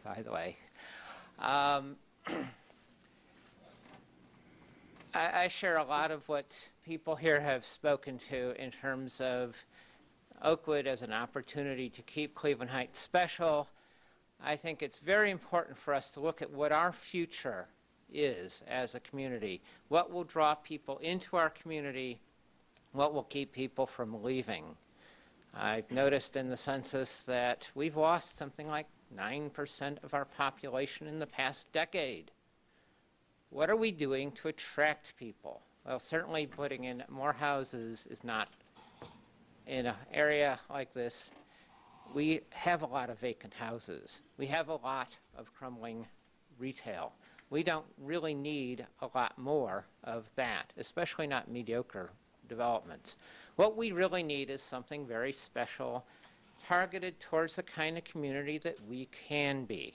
by the way. I share a lot of what people here have spoken to in terms of Oakwood as an opportunity to keep Cleveland Heights special. I think it's very important for us to look at what our future is as a community, what will draw people into our community, what will keep people from leaving. I've noticed in the census that we've lost something like 9% of our population in the past decade. What are we doing to attract people? Well, certainly putting in more houses is not. In an area like this, we have a lot of vacant houses. We have a lot of crumbling retail. We don't really need a lot more of that, especially not mediocre developments. What we really need is something very special, targeted towards the kind of community that we can be.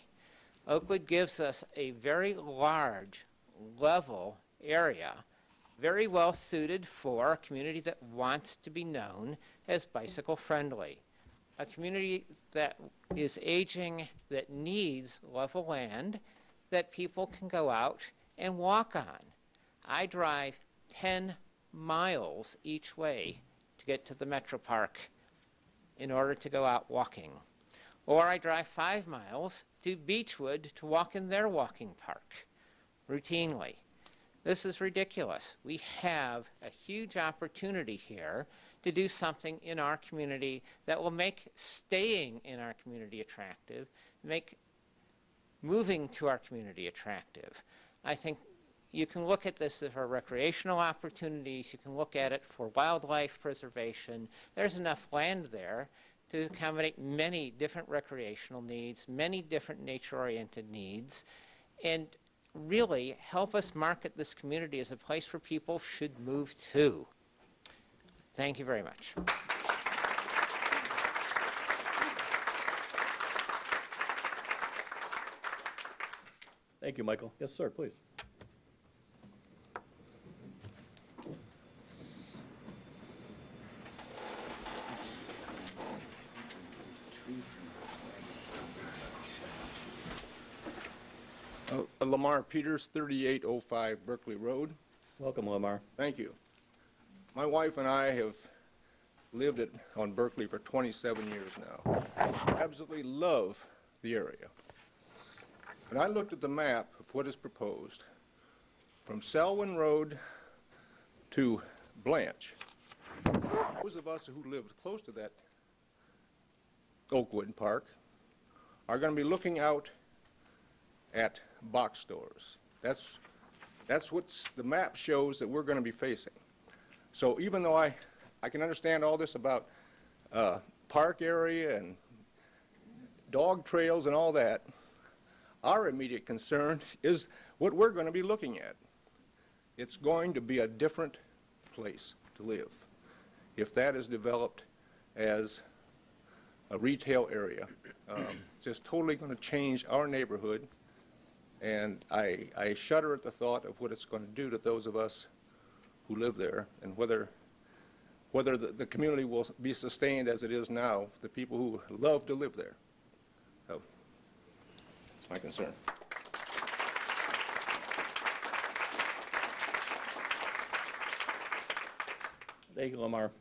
Oakwood gives us a very large, level area, very well suited for a community that wants to be known as bicycle friendly. A community that is aging, that needs level land, that people can go out and walk on. I drive 10 miles each way to get to the Metropark in order to go out walking. Or I drive 5 miles to Beechwood to walk in their walking park routinely. This is ridiculous. We have a huge opportunity here to do something in our community that will make staying in our community attractive, make moving to our community attractive. I think you can look at this for recreational opportunities. You can look at it for wildlife preservation. There's enough land there to accommodate many different recreational needs, many different nature-oriented needs, and really help us market this community as a place where people should move to. Thank you very much. Thank you, Michael. Yes, sir, please. Lamar Peters, 3805 Berkeley Road. Welcome, Lamar. Thank you. My wife and I have lived on Berkeley for 27 years now. Absolutely love the area. But I looked at the map of what is proposed from Selwyn Road to Blanche. Those of us who lived close to that Oakwood Park are going to be looking out at box stores. That's what the map shows that we're going to be facing. So even though I can understand all this about park area and dog trails and all that, our immediate concern is what we're going to be looking at. It's going to be a different place to live if that is developed as a retail area. It's just totally going to change our neighborhood. And I shudder at the thought of what it's going to do to those of us who live there, and whether the community will be sustained as it is now, the people who love to live there. So, that's my concern. Thank you, Lamar.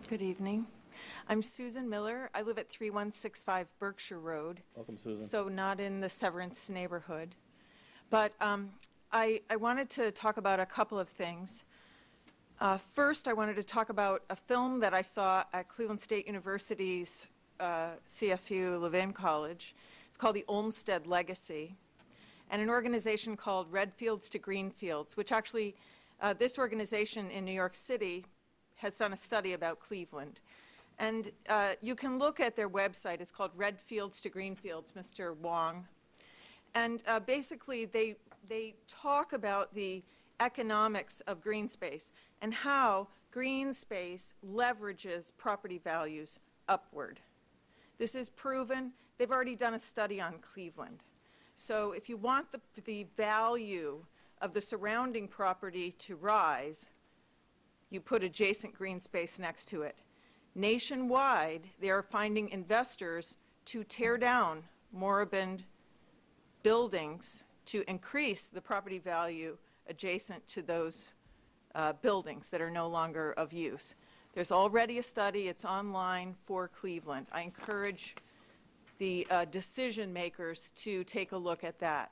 Good evening. I'm Susan Miller. I live at 3165 Berkshire Road. Welcome, Susan. So not in the Severance neighborhood. But I wanted to talk about a couple of things. First, I wanted to talk about a film that I saw at Cleveland State University's CSU Levin College. It's called The Olmsted Legacy, and an organization called Red Fields to Green Fields, which actually, this organization in New York City has done a study about Cleveland. And you can look at their website. It's called Red Fields to Green Fields, Mr. Wong. And basically, they talk about the economics of green space and how green space leverages property values upward. This is proven. They've already done a study on Cleveland. So if you want the value of the surrounding property to rise, you put adjacent green space next to it. Nationwide, they are finding investors to tear down moribund buildings to increase the property value adjacent to those buildings that are no longer of use. There's already a study, it's online for Cleveland. I encourage the decision makers to take a look at that.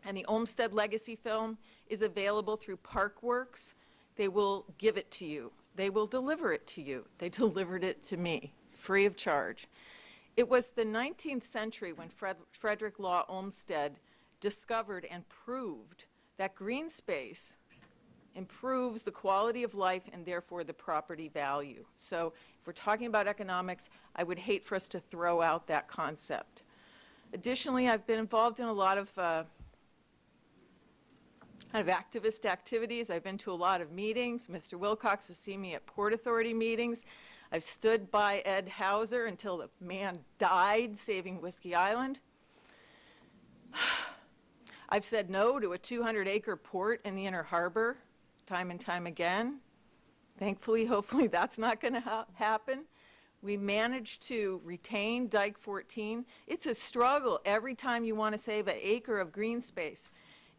And the Olmsted Legacy film is available through Parkworks. They will give it to you. They will deliver it to you. They delivered it to me, free of charge. It was the 19th century when Frederick Law Olmsted discovered and proved that green space improves the quality of life and therefore the property value. So if we're talking about economics, I would hate for us to throw out that concept. Additionally, I've been involved in a lot of kind of activist activities. I've been to a lot of meetings. Mr. Wilcox has seen me at Port Authority meetings. I've stood by Ed Hauser until the man died saving Whiskey Island. I've said no to a 200-acre port in the Inner Harbor time and time again. Thankfully, hopefully that's not going to happen. We managed to retain Dike 14. It's a struggle every time you want to save an acre of green space.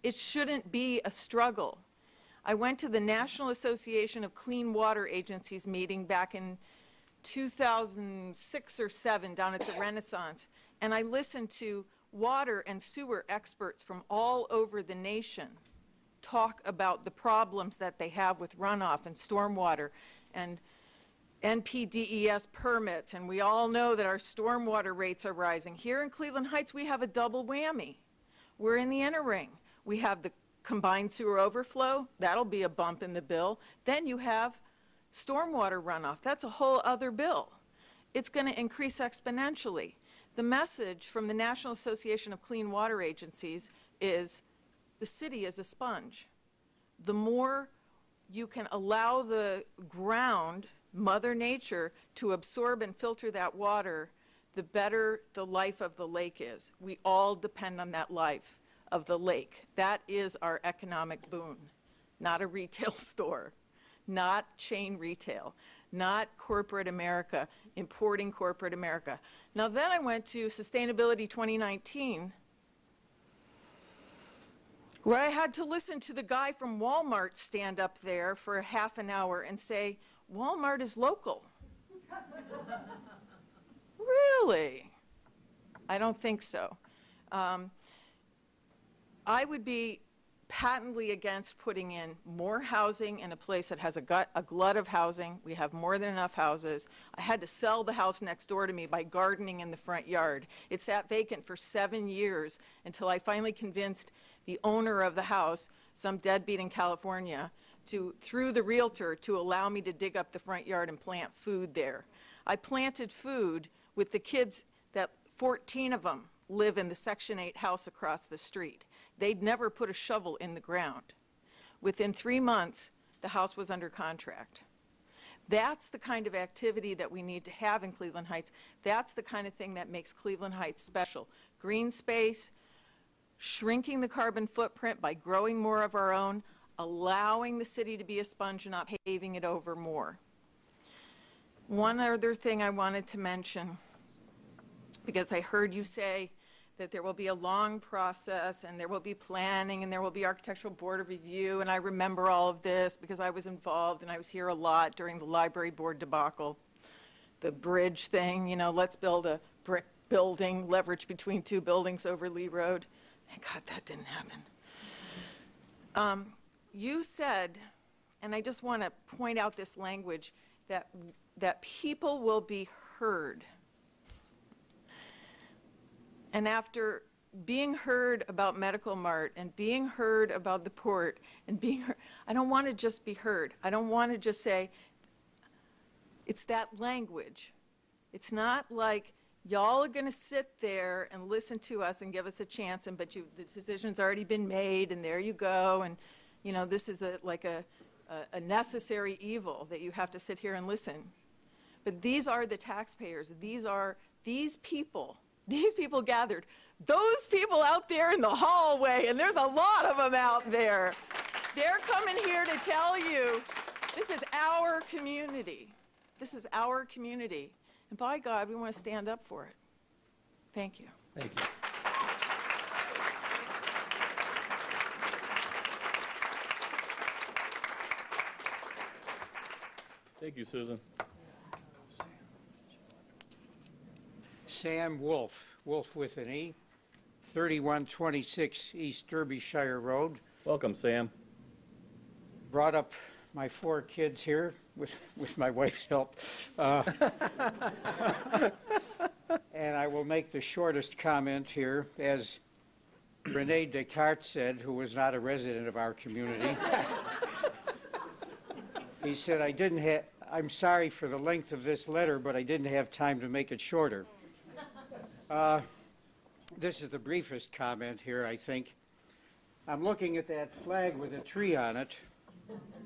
It shouldn't be a struggle. I went to the National Association of Clean Water Agencies meeting back in 2006 or 7 down at the Renaissance, and I listened to water and sewer experts from all over the nation talk about the problems that they have with runoff and stormwater and NPDES permits, and we all know that our stormwater rates are rising. Here in Cleveland Heights, we have a double whammy. We're in the inner ring. We have the combined sewer overflow. That'll be a bump in the bill. Then you have stormwater runoff. That's a whole other bill. It's going to increase exponentially. The message from the National Association of Clean Water Agencies is the city is a sponge. The more you can allow the ground, Mother Nature, to absorb and filter that water, the better the life of the lake is. We all depend on that life of the lake. That is our economic boon, not a retail store, not chain retail, not corporate America, importing corporate America. Now then I went to Sustainability 2019, where I had to listen to the guy from Walmart stand up there for a half an hour and say, Walmart is local. Really? I don't think so. I would be patently against putting in more housing in a place that has a glut of housing. We have more than enough houses. I had to sell the house next door to me by gardening in the front yard. It sat vacant for 7 years until I finally convinced the owner of the house, some deadbeat in California, through the realtor, to allow me to dig up the front yard and plant food there. I planted food with the kids that 14 of them live in the Section 8 house across the street. They'd never put a shovel in the ground. Within 3 months, the house was under contract. That's the kind of activity that we need to have in Cleveland Heights. That's the kind of thing that makes Cleveland Heights special. Green space, shrinking the carbon footprint by growing more of our own, allowing the city to be a sponge and not paving it over more. One other thing I wanted to mention, because I heard you say that there will be a long process and there will be planning and there will be architectural board of review, and I remember all of this because I was involved and I was here a lot during the library board debacle. The bridge thing, you know, let's build a brick building, leverage between 2 buildings over Lee Road. Thank God that didn't happen. You said, and I just want to point out this language, that people will be heard. And after being heard about Medical Mart and being heard about the port and being heard, I don't want to just be heard. I don't want to just say, it's that language. It's not like y'all are going to sit there and listen to us and give us a chance, but the decision's already been made, and there you go, and you know, this is like a necessary evil that you have to sit here and listen. But these are the taxpayers. These people gathered. Those people out there in the hallway, and there's a lot of them out there. They're coming here to tell you, this is our community. This is our community. And by God, we want to stand up for it. Thank you. Thank you. Thank you, Susan. Sam Wolf, Wolf with an E, 3126 East Derbyshire Road. Welcome, Sam. Brought up my 4 kids here with my wife's help. And I will make the shortest comment here. As Rene Descartes said, who was not a resident of our community, he said, I'm sorry for the length of this letter, but I didn't have time to make it shorter. This is the briefest comment here, I think. I'm looking at that flag with a tree on it,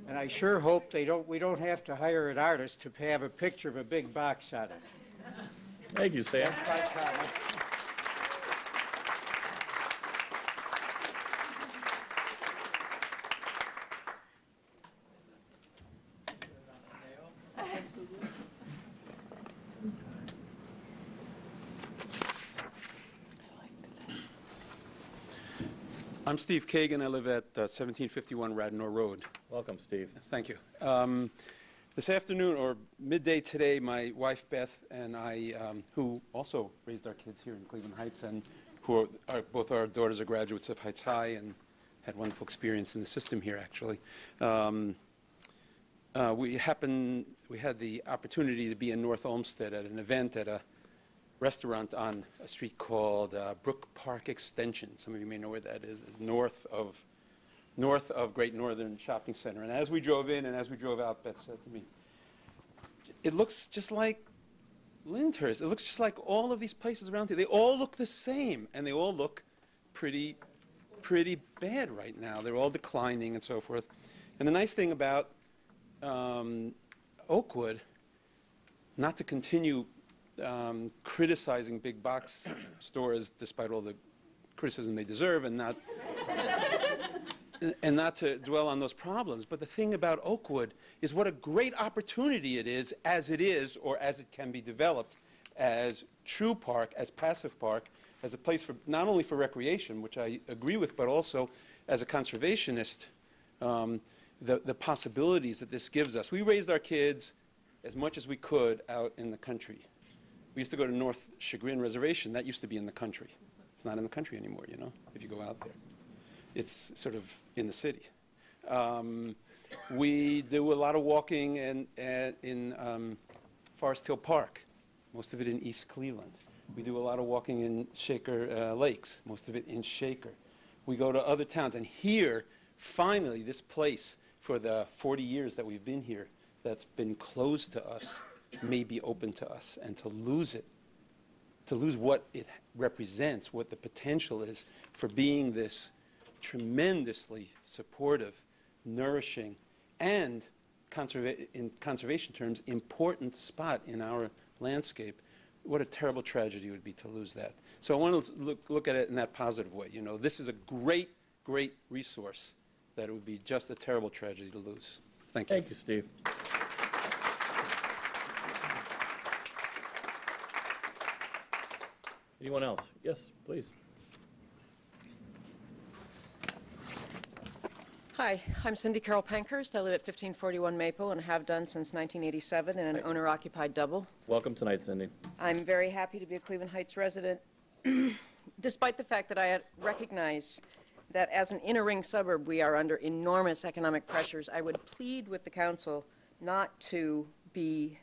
and I sure hope we don't have to hire an artist to have a picture of a big box on it. Thank you, Sam. That's my comment. I'm Steve Kagan. I live at 1751 Radnor Road. Welcome, Steve. Thank you. This afternoon, or midday today, my wife Beth and I, who also raised our kids here in Cleveland Heights, and who are both our daughters are graduates of Heights High and had wonderful experience in the system here, actually. We had the opportunity to be in North Olmsted at an event at a restaurant on a street called Brook Park Extension. Some of you may know where that is. It's north of Great Northern Shopping Center. And as we drove in and as we drove out, Beth said to me, it looks just like Lyndhurst. It looks just like all of these places around here. They all look the same, and they all look pretty bad right now. They're all declining and so forth. And the nice thing about Oakwood, not to continue criticizing big box stores despite all the criticism they deserve, and not to dwell on those problems, but the thing about Oakwood is what a great opportunity it is, or as it can be developed as true park, as passive park, as a place for not only for recreation, which I agree with, but also as a conservationist, the possibilities that this gives us. We raised our kids as much as we could out in the country. We used to go to North Chagrin Reservation. That used to be in the country. It's not in the country anymore, you know, if you go out there. It's sort of in the city. We do a lot of walking in Forest Hill Park, most of it in East Cleveland. We do a lot of walking in Shaker Lakes, most of it in Shaker. We go to other towns. And here, finally, this place, for the 40 years that we've been here, that's been closed to us, may be open to us. And to lose it, to lose what it represents, what the potential is for being this tremendously supportive, nourishing, and in conservation terms, important spot in our landscape. What a terrible tragedy it would be to lose that. So I want to look at it in that positive way. You know, this is a great, great resource that it would be just a terrible tragedy to lose. Thank you. Thank you, Steve. Anyone else? Yes, please. Hi, I'm Cindy Carol Pankhurst. I live at 1541 Maple and have done since 1987 in an owner-occupied double. Welcome tonight, Cindy. I'm very happy to be a Cleveland Heights resident, despite the fact that I recognize that as an inner-ring suburb, we are under enormous economic pressures. I would plead with the council not to be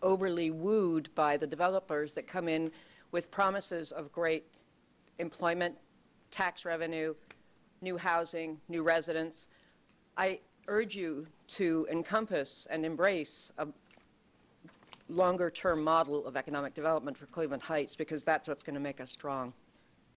overly wooed by the developers that come in with promises of great employment, tax revenue, new housing, new residents. I urge you to encompass and embrace a longer-term model of economic development for Cleveland Heights, because that's what's going to make us strong.